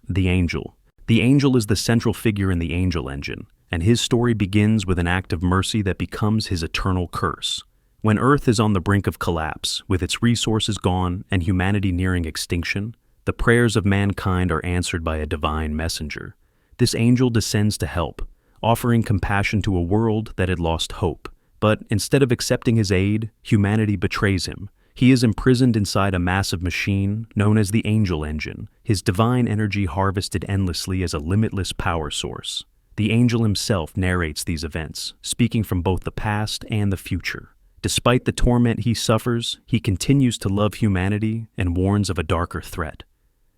the angel. The angel is the central figure in the angel engine, and his story begins with an act of mercy that becomes his eternal curse. When Earth is on the brink of collapse, with its resources gone and humanity nearing extinction, the prayers of mankind are answered by a divine messenger. This angel descends to help, offering compassion to a world that had lost hope. But instead of accepting his aid, humanity betrays him. He is imprisoned inside a massive machine known as the angel engine, his divine energy harvested endlessly as a limitless power source. The angel himself narrates these events, speaking from both the past and the future. Despite the torment he suffers, he continues to love humanity and warns of a darker threat: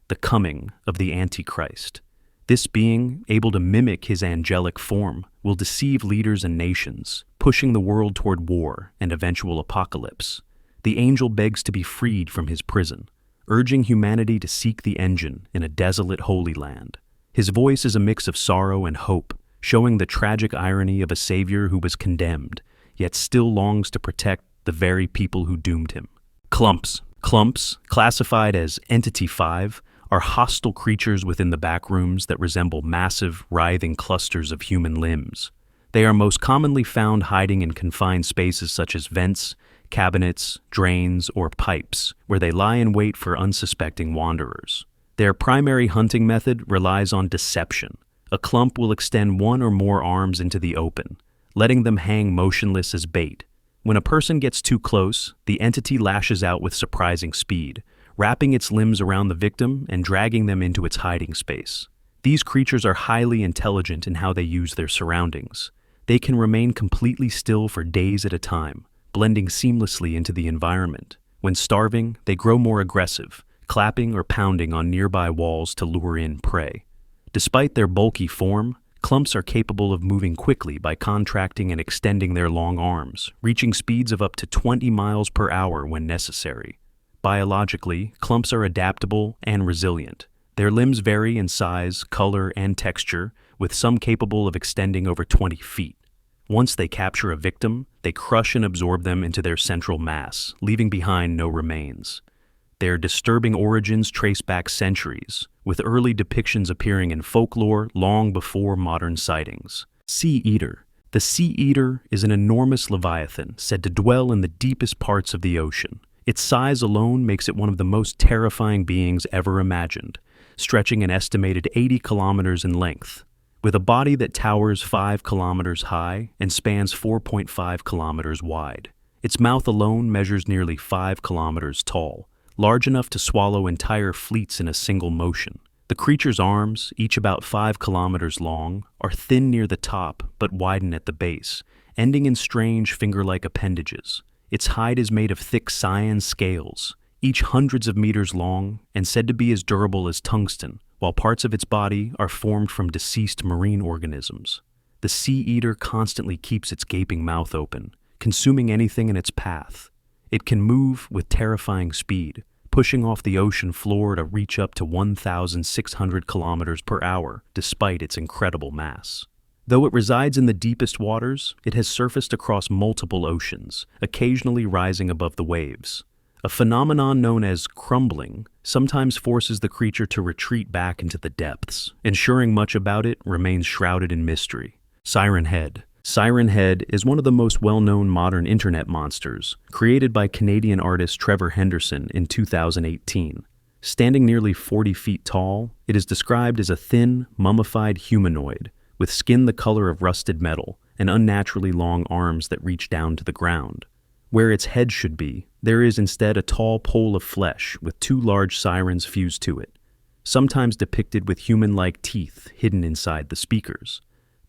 the coming of the Antichrist. This being, able to mimic his angelic form, will deceive leaders and nations, pushing the world toward war and eventual apocalypse. The angel begs to be freed from his prison, urging humanity to seek the engine in a desolate holy land. His voice is a mix of sorrow and hope, showing the tragic irony of a savior who was condemned, yet still longs to protect the very people who doomed him. Clumps. Clumps, classified as Entity 5, are hostile creatures within the backrooms that resemble massive, writhing clusters of human limbs. They are most commonly found hiding in confined spaces such as vents, cabinets, drains, or pipes, where they lie in wait for unsuspecting wanderers. Their primary hunting method relies on deception. A clump will extend one or more arms into the open, letting them hang motionless as bait. When a person gets too close, the entity lashes out with surprising speed, wrapping its limbs around the victim and dragging them into its hiding space. These creatures are highly intelligent in how they use their surroundings. They can remain completely still for days at a time, blending seamlessly into the environment. When starving, they grow more aggressive, clapping or pounding on nearby walls to lure in prey. Despite their bulky form, clumps are capable of moving quickly by contracting and extending their long arms, reaching speeds of up to 20 miles per hour when necessary. Biologically, clumps are adaptable and resilient. Their limbs vary in size, color, and texture, with some capable of extending over 20 feet. Once they capture a victim, they crush and absorb them into their central mass, leaving behind no remains. Their disturbing origins trace back centuries, with early depictions appearing in folklore long before modern sightings. Sea Eater. The Sea Eater is an enormous leviathan said to dwell in the deepest parts of the ocean. Its size alone makes it one of the most terrifying beings ever imagined, stretching an estimated 80 kilometers in length. With a body that towers 5 kilometers high and spans 4.5 kilometers wide. Its mouth alone measures nearly 5 kilometers tall, large enough to swallow entire fleets in a single motion. The creature's arms, each about 5 kilometers long, are thin near the top but widen at the base, ending in strange finger-like appendages. Its hide is made of thick cyan scales, each hundreds of meters long and said to be as durable as tungsten, while parts of its body are formed from deceased marine organisms. The Sea Eater constantly keeps its gaping mouth open, consuming anything in its path. It can move with terrifying speed, pushing off the ocean floor to reach up to 1,600 kilometers per hour, despite its incredible mass. Though it resides in the deepest waters, it has surfaced across multiple oceans, occasionally rising above the waves. A phenomenon known as crumbling sometimes forces the creature to retreat back into the depths, ensuring much about it remains shrouded in mystery. Siren Head. Siren Head is one of the most well-known modern internet monsters, created by Canadian artist Trevor Henderson in 2018. Standing nearly 40 feet tall, it is described as a thin, mummified humanoid, with skin the color of rusted metal and unnaturally long arms that reach down to the ground. Where its head should be, there is instead a tall pole of flesh with 2 large sirens fused to it, sometimes depicted with human-like teeth hidden inside the speakers.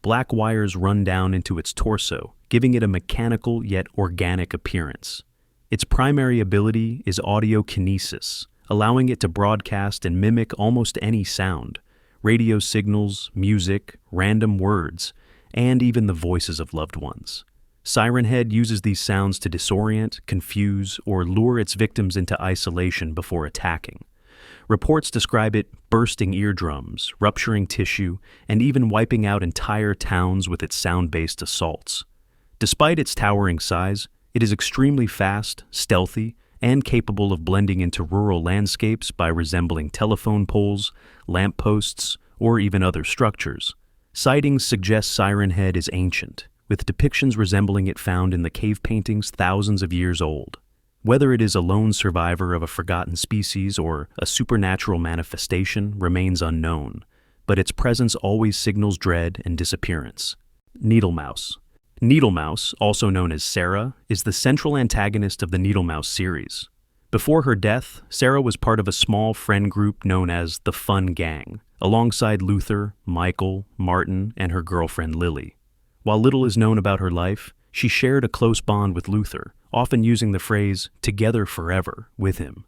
Black wires run down into its torso, giving it a mechanical yet organic appearance. Its primary ability is audiokinesis, allowing it to broadcast and mimic almost any sound: radio signals, music, random words, and even the voices of loved ones. Siren Head uses these sounds to disorient, confuse, or lure its victims into isolation before attacking. Reports describe it bursting eardrums, rupturing tissue, and even wiping out entire towns with its sound-based assaults. Despite its towering size, it is extremely fast, stealthy, and capable of blending into rural landscapes by resembling telephone poles, lampposts, or even other structures. Sightings suggest Siren Head is ancient, with depictions resembling it found in the cave paintings thousands of years old. Whether it is a lone survivor of a forgotten species or a supernatural manifestation remains unknown, but its presence always signals dread and disappearance. Needlemouse. Needlemouse, also known as Sarah, is the central antagonist of the Needlemouse series. Before her death, Sarah was part of a small friend group known as the Fun Gang, alongside Luther, Michael, Martin, and her girlfriend Lily. While little is known about her life, she shared a close bond with Luther, often using the phrase, "together forever," with him.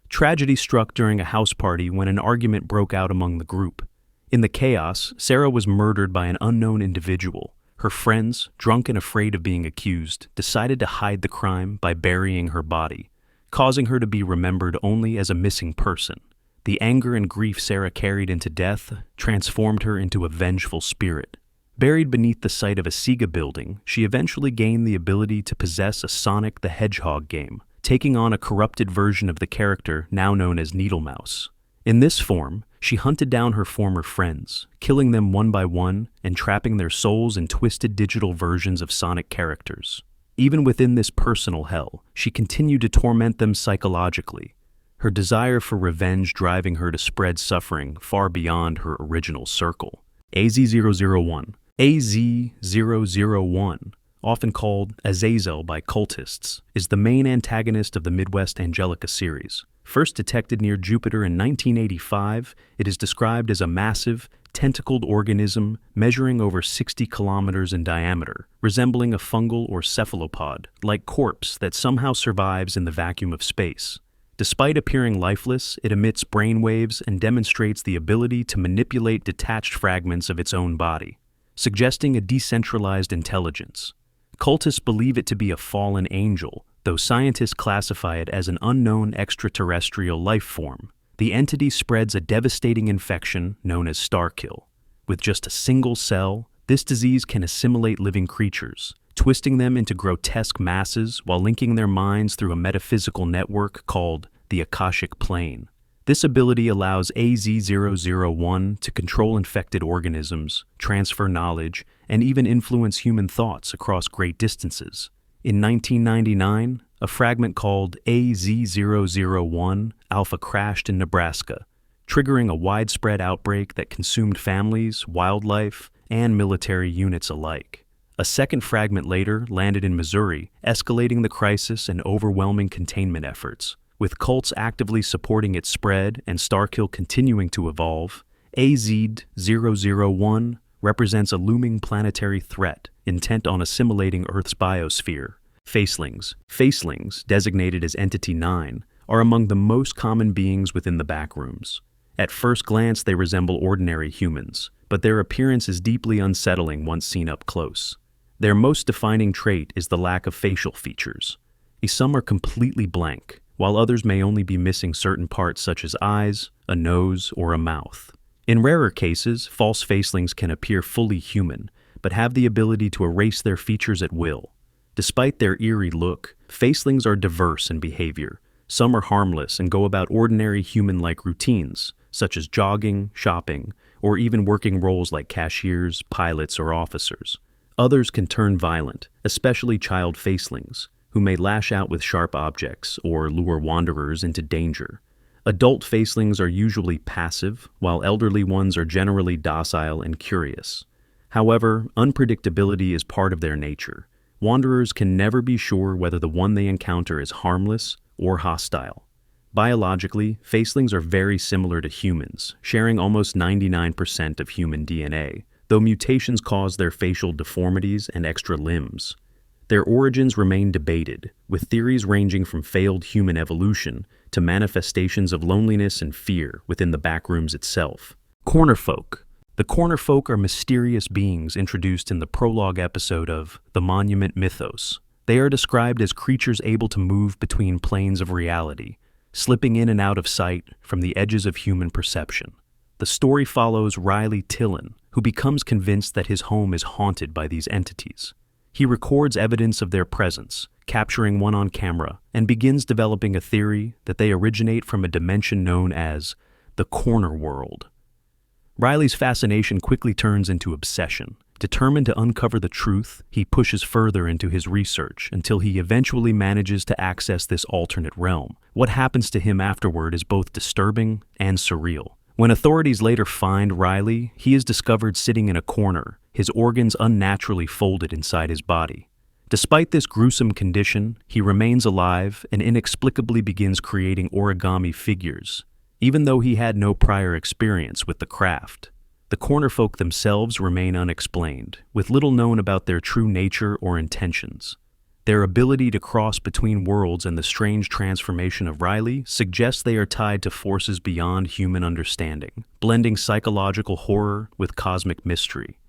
Tragedy struck during a house party when an argument broke out among the group. In the chaos, Sarah was murdered by an unknown individual. Her friends, drunk and afraid of being accused, decided to hide the crime by burying her body, causing her to be remembered only as a missing person. The anger and grief Sarah carried into death transformed her into a vengeful spirit. Buried beneath the site of a Sega building, she eventually gained the ability to possess a Sonic the Hedgehog game, taking on a corrupted version of the character now known as Needlemouse. In this form, she hunted down her former friends, killing them one by one and trapping their souls in twisted digital versions of Sonic characters. Even within this personal hell, she continued to torment them psychologically, her desire for revenge driving her to spread suffering far beyond her original circle. AZ-001. AZ-001, often called Azazel by cultists, is the main antagonist of the Midwest Angelica series. First detected near Jupiter in 1985, it is described as a massive, tentacled organism measuring over 60 kilometers in diameter, resembling a fungal or cephalopod-like corpse that somehow survives in the vacuum of space. Despite appearing lifeless, it emits brainwaves and demonstrates the ability to manipulate detached fragments of its own body, suggesting a decentralized intelligence. Cultists believe it to be a fallen angel, though scientists classify it as an unknown extraterrestrial life form. The entity spreads a devastating infection known as starkill. With just a single cell, this disease can assimilate living creatures, twisting them into grotesque masses while linking their minds through a metaphysical network called the Akashic Plane. This ability allows AZ-001 to control infected organisms, transfer knowledge, and even influence human thoughts across great distances. In 1999, a fragment called AZ-001 Alpha crashed in Nebraska, triggering a widespread outbreak that consumed families, wildlife, and military units alike. A second fragment later landed in Missouri, escalating the crisis and overwhelming containment efforts. With cults actively supporting its spread and Starkill continuing to evolve, AZ-001 represents a looming planetary threat intent on assimilating Earth's biosphere. Facelings. Facelings, designated as Entity 9, are among the most common beings within the backrooms. At first glance, they resemble ordinary humans, but their appearance is deeply unsettling once seen up close. Their most defining trait is the lack of facial features. Some are completely blank, while others may only be missing certain parts such as eyes, a nose, or a mouth. In rarer cases, false facelings can appear fully human, but have the ability to erase their features at will. Despite their eerie look, facelings are diverse in behavior. Some are harmless and go about ordinary human-like routines, such as jogging, shopping, or even working roles like cashiers, pilots, or officers. Others can turn violent, especially child facelings, who may lash out with sharp objects or lure wanderers into danger. Adult facelings are usually passive, while elderly ones are generally docile and curious. However, unpredictability is part of their nature. Wanderers can never be sure whether the one they encounter is harmless or hostile. Biologically, facelings are very similar to humans, sharing almost 99% of human DNA, though mutations cause their facial deformities and extra limbs. Their origins remain debated, with theories ranging from failed human evolution to manifestations of loneliness and fear within the backrooms itself. Cornerfolk. The Cornerfolk are mysterious beings introduced in the prologue episode of The Monument Mythos. They are described as creatures able to move between planes of reality, slipping in and out of sight from the edges of human perception. The story follows Riley Tillon, who becomes convinced that his home is haunted by these entities. He records evidence of their presence, capturing one on camera, and begins developing a theory that they originate from a dimension known as the corner world. Riley's fascination quickly turns into obsession. Determined to uncover the truth, he pushes further into his research until he eventually manages to access this alternate realm. What happens to him afterward is both disturbing and surreal. When authorities later find Riley, he is discovered sitting in a corner, his organs unnaturally folded inside his body. Despite this gruesome condition, he remains alive and inexplicably begins creating origami figures, even though he had no prior experience with the craft. The Cornerfolk themselves remain unexplained, with little known about their true nature or intentions. Their ability to cross between worlds and the strange transformation of Riley suggests they are tied to forces beyond human understanding, blending psychological horror with cosmic mystery.